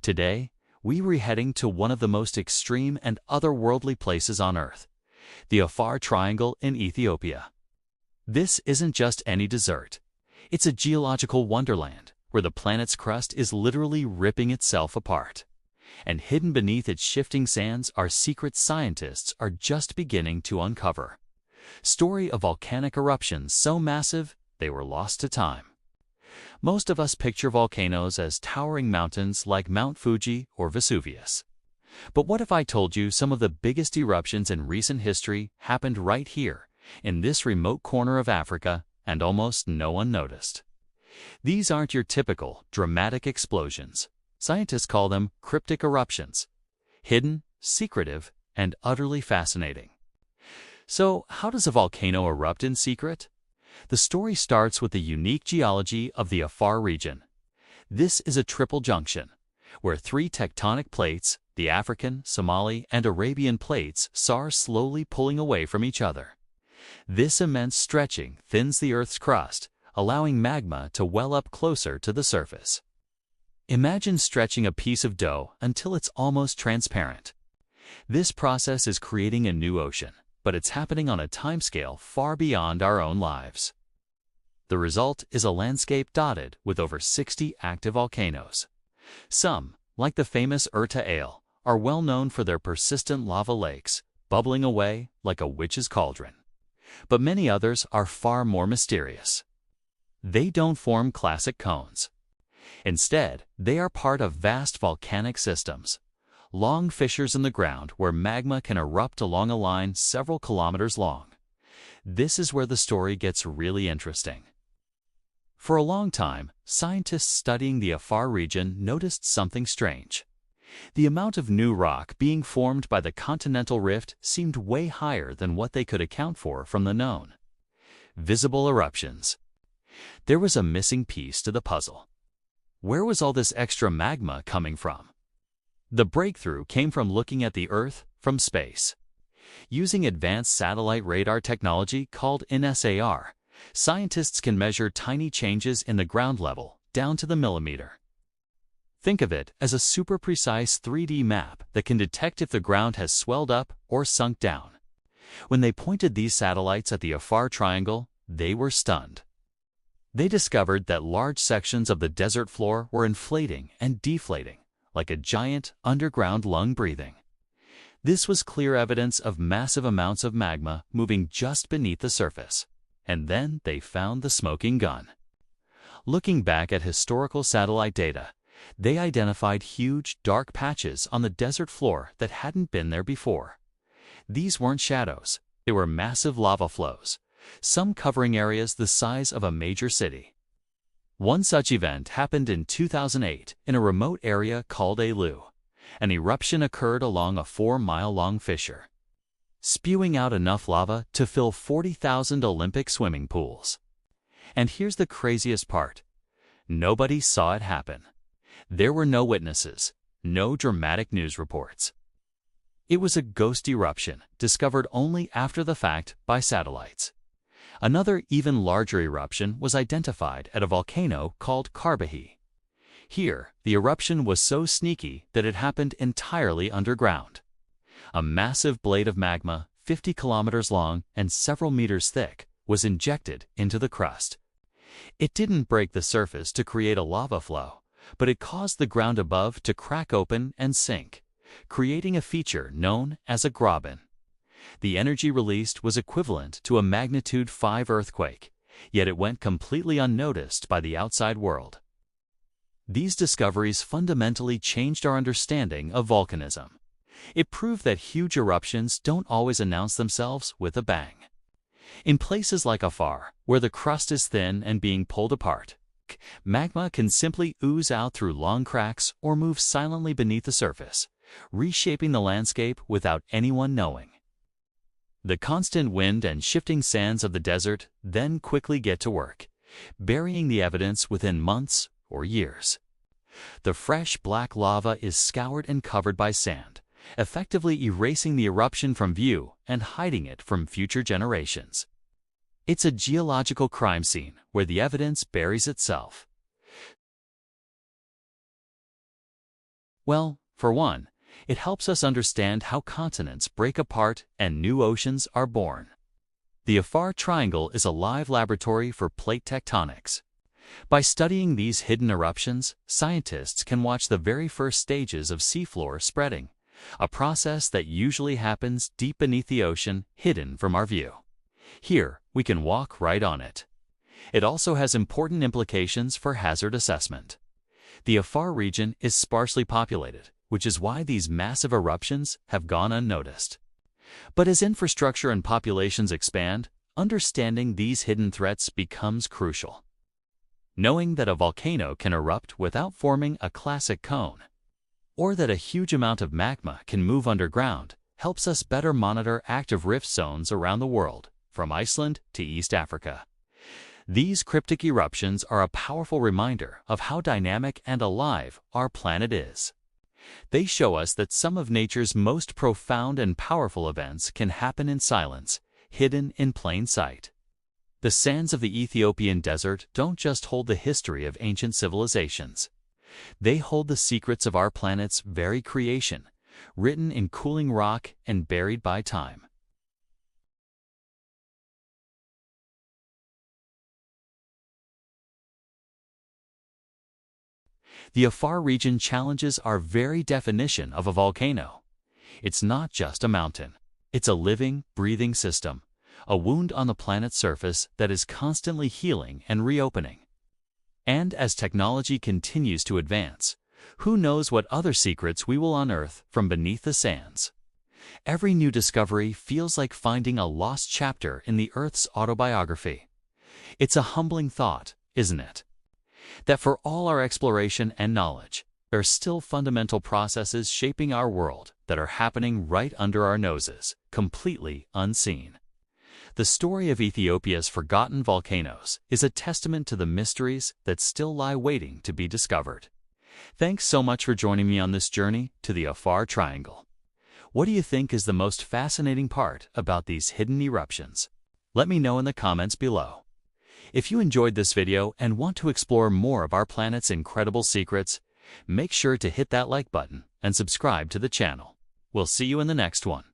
Today, we're heading to one of the most extreme and otherworldly places on Earth, the Afar Triangle in Ethiopia. This isn't just any desert. It's a geological wonderland where the planet's crust is literally ripping itself apart. And hidden beneath its shifting sands are secrets scientists are just beginning to uncover. Story of volcanic eruptions so massive they were lost to time. Most of us picture volcanoes as towering mountains like Mount Fuji or Vesuvius. But what if I told you some of the biggest eruptions in recent history happened right here, in this remote corner of Africa, and almost no one noticed? These aren't your typical dramatic explosions. Scientists call them cryptic eruptions. Hidden, secretive, and utterly fascinating. So, how does a volcano erupt in secret? The story starts with the unique geology of the Afar region. This is a triple junction, where three tectonic plates, the African, Somali, and Arabian plates, are slowly pulling away from each other. This immense stretching thins the Earth's crust, allowing magma to well up closer to the surface. Imagine stretching a piece of dough until it's almost transparent. This process is creating a new ocean, but it's happening on a timescale far beyond our own lives. The result is a landscape dotted with over 60 active volcanoes. Some, like the famous Eruptions, are well known for their persistent lava lakes, bubbling away like a witch's cauldron. But many others are far more mysterious. They don't form classic cones. Instead, they are part of vast volcanic systems, long fissures in the ground where magma can erupt along a line several kilometers long. This is where the story gets really interesting. For a long time, scientists studying the Afar region noticed something strange. The amount of new rock being formed by the continental rift seemed way higher than what they could account for from the known visible eruptions. There was a missing piece to the puzzle. Where was all this extra magma coming from? The breakthrough came from looking at the Earth from space. Using advanced satellite radar technology called NSAR, scientists can measure tiny changes in the ground level down to the millimeter. Think of it as a super precise 3D map that can detect if the ground has swelled up or sunk down. When they pointed these satellites at the Afar Triangle, they were stunned. They discovered that large sections of the desert floor were inflating and deflating, like a giant underground lung breathing. This was clear evidence of massive amounts of magma moving just beneath the surface. And then they found the smoking gun. Looking back at historical satellite data, they identified huge, dark patches on the desert floor that hadn't been there before. These weren't shadows, they were massive lava flows, some covering areas the size of a major city. One such event happened in 2008 in a remote area called Elu. An eruption occurred along a 4-mile-long fissure, spewing out enough lava to fill 40,000 Olympic swimming pools. And here's the craziest part. Nobody saw it happen. There were no witnesses, no dramatic news reports. It was a ghost eruption discovered only after the fact by satellites. Another even larger eruption was identified at a volcano called Carbahi. Here, the eruption was so sneaky that it happened entirely underground. A massive blade of magma, 50 kilometers long and several meters thick, was injected into the crust. It didn't break the surface to create a lava flow, but it caused the ground above to crack open and sink, creating a feature known as a graben. The energy released was equivalent to a magnitude 5 earthquake, yet it went completely unnoticed by the outside world. These discoveries fundamentally changed our understanding of volcanism. It proved that huge eruptions don't always announce themselves with a bang. In places like Afar, where the crust is thin and being pulled apart, magma can simply ooze out through long cracks or move silently beneath the surface, reshaping the landscape without anyone knowing. The constant wind and shifting sands of the desert then quickly get to work, burying the evidence within months or years. The fresh black lava is scoured and covered by sand, effectively erasing the eruption from view and hiding it from future generations. It's a geological crime scene where the evidence buries itself. Well, for one, it helps us understand how continents break apart and new oceans are born. The Afar Triangle is a live laboratory for plate tectonics. By studying these hidden eruptions, scientists can watch the very first stages of seafloor spreading, a process that usually happens deep beneath the ocean, hidden from our view. Here, we can walk right on it. It also has important implications for hazard assessment. The Afar region is sparsely populated, which is why these massive eruptions have gone unnoticed. But as infrastructure and populations expand, understanding these hidden threats becomes crucial. Knowing that a volcano can erupt without forming a classic cone, or that a huge amount of magma can move underground, helps us better monitor active rift zones around the world, from Iceland to East Africa. These cryptic eruptions are a powerful reminder of how dynamic and alive our planet is. They show us that some of nature's most profound and powerful events can happen in silence, hidden in plain sight. The sands of the Ethiopian desert don't just hold the history of ancient civilizations. They hold the secrets of our planet's very creation, written in cooling rock and buried by time. The Afar region challenges our very definition of a volcano. It's not just a mountain. It's a living, breathing system, a wound on the planet's surface that is constantly healing and reopening. And as technology continues to advance, who knows what other secrets we will unearth from beneath the sands. Every new discovery feels like finding a lost chapter in the Earth's autobiography. It's a humbling thought, isn't it? That for all our exploration and knowledge, there are still fundamental processes shaping our world that are happening right under our noses, completely unseen. The story of Ethiopia's forgotten volcanoes is a testament to the mysteries that still lie waiting to be discovered. Thanks so much for joining me on this journey to the Afar Triangle. What do you think is the most fascinating part about these hidden eruptions? Let me know in the comments below. If you enjoyed this video and want to explore more of our planet's incredible secrets, make sure to hit that like button and subscribe to the channel. We'll see you in the next one.